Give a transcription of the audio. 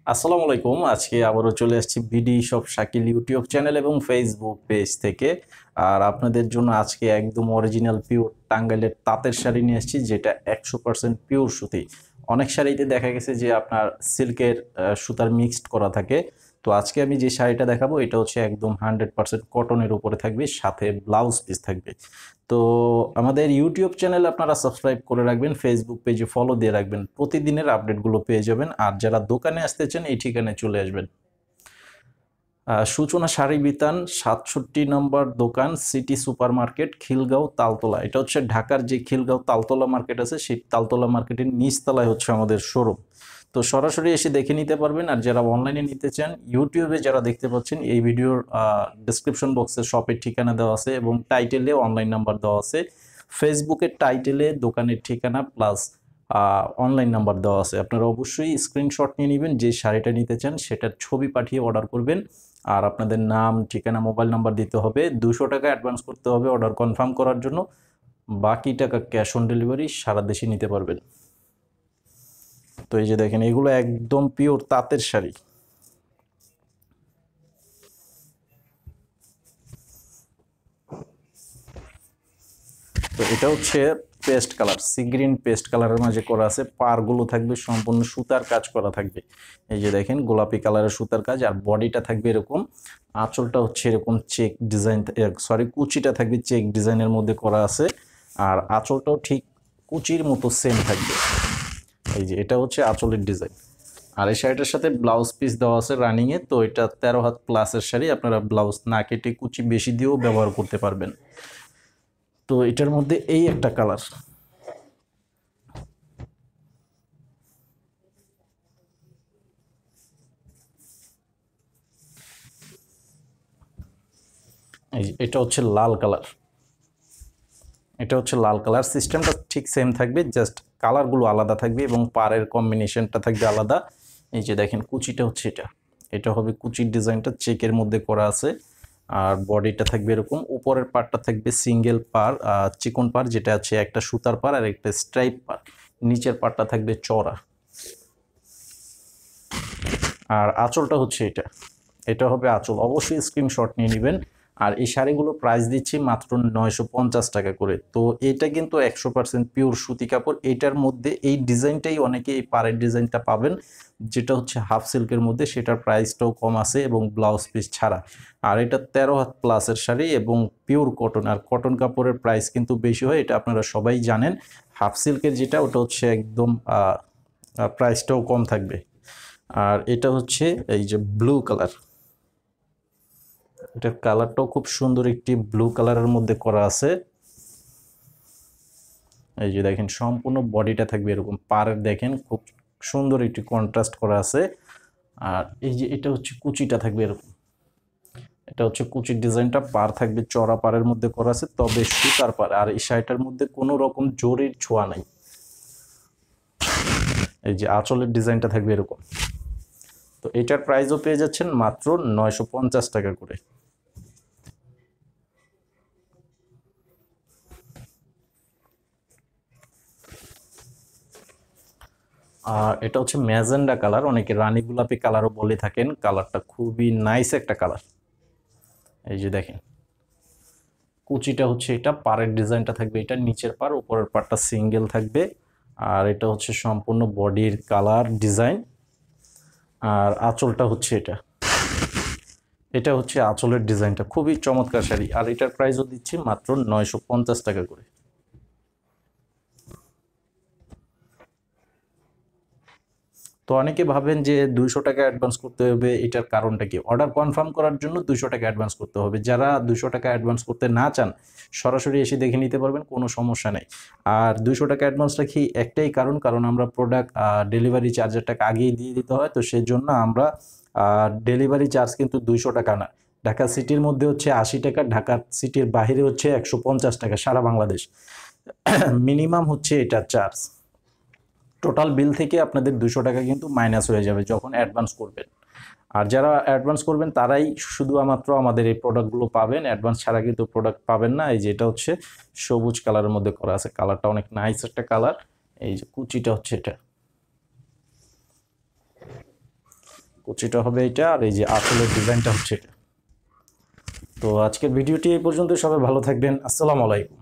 আসসালামু আলাইকুম। আজকে আবারও চলে আসছি BD shop Shakil YouTube channel এবং ফেসবুক পেজ থেকে। আর আপনাদের জন্য আজকে একদম অরিজিনাল পিওর টাঙ্গাইলের তাঁতের শাড়ি নিয়ে এসেছি, যেটা 100% পিওর সুতি। অনেক শাড়িতে দেখা গেছে যে আপনার সিল্কের সুতার মিক্সড করা থাকে। তো আজকে আমি যে শাড়িটা দেখাবো এটা হচ্ছে একদম 100% কটনের উপরে থাকবে, সাথে ব্লাউজ পিস থাকবে। তো আমাদের ইউটিউব চ্যানেল আপনারা সাবস্ক্রাইব করে রাখবেন, ফেসবুক পেজে ফলো দিয়ে রাখবেন, প্রতিদিনের আপডেটগুলো পেয়ে যাবেন। আর যারা দোকানে আসতে চান এই ঠিকানায় চলে আসবেন। সূচনা শাড়ি বিতান 67 নম্বর দোকান, city super market, Khilgaon Taltala. এটা হচ্ছে ঢাকার যে খিলগাঁও তালতলা মার্কেট আছে, সেই তালতলা মার্কেটের নিচতলায় হচ্ছে আমাদের শোরুম। তো সরাসরি এসে দেখে নিতে পারবেন। আর যারা অনলাইনে নিতে চান, ইউটিউবে যারা দেখতে পাচ্ছেন এই ভিডিওর ডিসক্রিপশন বক্সে শপের ঠিকানা দেওয়া আছে এবং টাইটেলে অনলাইন নাম্বার দেওয়া আছে। ফেসবুকের টাইটেলে দোকানের ঠিকানা প্লাস অনলাইন নাম্বার দেওয়া আছে। আপনারা অবশ্যই স্ক্রিনশট নিয়ে নেবেন, যে শাড়িটা নিতে চান সেটার ছবি পাঠিয়ে অর্ডার করবেন। আর আপনাদের নাম, ঠিকানা, মোবাইল নাম্বার দিতে হবে। 200 টাকা অ্যাডভান্স করতে হবে অর্ডার কনফার্ম করার জন্য। বাকি টাকা ক্যাশ অন ডেলিভারি সারা দেশে নিতে পারবেন। তো এই যে দেখেন, এগুলো একদম পিওর তাঁতের শাড়ি। তো এটা হচ্ছে paste colour, sea green paste কালারের মাঝে করা আছে। পারগুলো থাকবে সম্পূর্ণ সুতার কাজ করা থাকবে। এই যে দেখেন, গোলাপি কালারের সুতার কাজ। আর বডিটা থাকবে এরকম, আঁচলটা হচ্ছে এরকম চেক ডিজাইন, সরি কুচিটা থাকবে চেক ডিজাইনের মধ্যে করা আছে। আর আঁচলটাও ঠিক কুচির মতো সেম থাকবে। এই যে এটা হচ্ছে আঁচলের ডিজাইন। আর এই শাড়িটার সাথে ব্লাউজ পিস দেওয়া আছে রানিংয়ে। তো এটা 13 হাত প্লাসের শাড়ি, আপনারা ব্লাউজ না কেটে কুচি বেশি দিয়েও ব্যবহার করতে পারবেন। তো এটার মধ্যে এই একটা কালার, এই যে এটা হচ্ছে লাল কালার। এটা হচ্ছে লাল কালার। সিস্টেমটা ঠিক সেম থাকবে, জাস্ট কালারগুলো আলাদা থাকবে এবং পাড়ের কম্বিনেশনটা থাকবে আলাদা। এই যে দেখেন, কুচিটা হচ্ছে এটা, এটা হবে কুচির ডিজাইনটা চেকের মধ্যে করা আছে। আর বডিটা থাকবে এরকম, উপরের পার্টটা থাকবে সিঙ্গেল পার, চিকন পার, যেটা আছে একটা সুতার পার আর একটা স্ট্রাইপ পার। নিচের পার্টটা থাকবে চড়া। আর আঁচলটা হচ্ছে এটা, এটা হবে আঁচল। অবশ্যই স্ক্রিনশট নিয়ে নেবেন। আর এই শাড়িগুলো প্রাইস দিচ্ছি মাত্র 950 টাকা করে। তো এটা কিন্তু 100% পিওর সুতি কাপড়। এটার মধ্যে এই ডিজাইনটাই অনেকে এই পাড়ের ডিজাইনটা পাবেন, যেটা হচ্ছে হাফ সিল্কের মধ্যে, সেটার প্রাইসটাও কম আছে এবং ব্লাউজ পিস ছাড়া। আর এটা 13 হাত প্লাসের শাড়ি এবং পিওর কটন। আর কটন কাপড়ের প্রাইস কিন্তু বেশি হয়, এটা আপনারা সবাই জানেন। হাফ সিল্কের যেটা, ওটা হচ্ছে একদম প্রাইসটাও কম থাকবে। আর এটা হচ্ছে এই যে ব্লু কালার, এটার কালারটাও খুব সুন্দর, একটি ব্লু কালারের মধ্যে করা আছে। এই যে দেখেন, সম্পূর্ণ বডিটা থাকবে এরকম, পাড়ের দেখেন খুব সুন্দর একটি কন্ট্রাস্ট করা আছে। আর এই যে এটা হচ্ছে কুচিটা থাকবে এরকম, এটা হচ্ছে কুচির ডিজাইনটা, পার থাকবে চড়া পাড়ের মধ্যে করা আছে, তবে সুতার পাড়। আর এই শাড়িটার মধ্যে কোনো রকম জরির ছোঁয়া নাই। এই যে আঁচলের ডিজাইনটা থাকবে এরকম। তো এটার প্রাইসও পেয়ে যাচ্ছেন মাত্র 950 টাকা করে। আর এটা হচ্ছে ম্যাজেন্ডা কালার, অনেকে রানী গোলাপি কালারও বলে থাকেন। কালারটা খুবই নাইস একটা কালার। এই যে দেখেন, কুচিটা হচ্ছে এটা, পাড়ের ডিজাইনটা থাকবে এটা, নিচের পাড়, উপরের পাড়টা সিঙ্গেল থাকবে। আর এটা হচ্ছে সম্পূর্ণ বডির কালার ডিজাইন। আর আঁচলটা হচ্ছে এটা, এটা হচ্ছে আঁচলের ডিজাইনটা, খুবই চমৎকার শাড়ি। আর এটার প্রাইসও দিচ্ছি মাত্র 950 টাকা করে। তো অনেকে ভাবেন যে 200 টাকা অ্যাডভান্স করতে হবে, এটার কারণটা কি? অর্ডার কনফার্ম করার জন্য 200 টাকা অ্যাডভান্স করতে হবে। যারা 200 টাকা অ্যাডভান্স করতে না চান, সরাসরি এসে দেখে নিতে পারবেন, কোনো সমস্যা নেই। আর 200 টাকা অ্যাডভান্স রাখি একটাই কারণ, কারণ আমরা প্রোডাক্ট ডেলিভারি চার্জের টাকা আগেই দিয়ে দিতে হয়। তো সেজন্য আমরা ডেলিভারি চার্জ কিন্তু 200 টাকা না। ঢাকা সিটির মধ্যে হচ্ছে 80 টাকা, ঢাকা সিটির বাইরে হচ্ছে 150 টাকা, সারা বাংলাদেশ মিনিমাম হচ্ছে এটা চার্জ। টোটাল বিল থেকে আপনাদের 200 টাকা কিন্তু মাইনাস হয়ে যাবে যখন অ্যাডভান্স করবেন। আর যারা অ্যাডভান্স করবেন তারাই শুধুমাত্র আমাদের এই প্রোডাক্টগুলো পাবেন, অ্যাডভান্স ছাড়া কিন্তু প্রোডাক্ট পাবেন না। এই যে এটা হচ্ছে সবুজ কালারের মধ্যে করা আছে, কালারটা অনেক নাইস একটা কালার। এই যে কুচিটা হচ্ছে এটা। কুচিটা হবে এটা, আর এই যে আসলের ডিজাইনটা হচ্ছে এটা। তো আজকের ভিডিওটি এই পর্যন্ত, সবাই ভালো থাকবেন, আসসালামু আলাইকুম।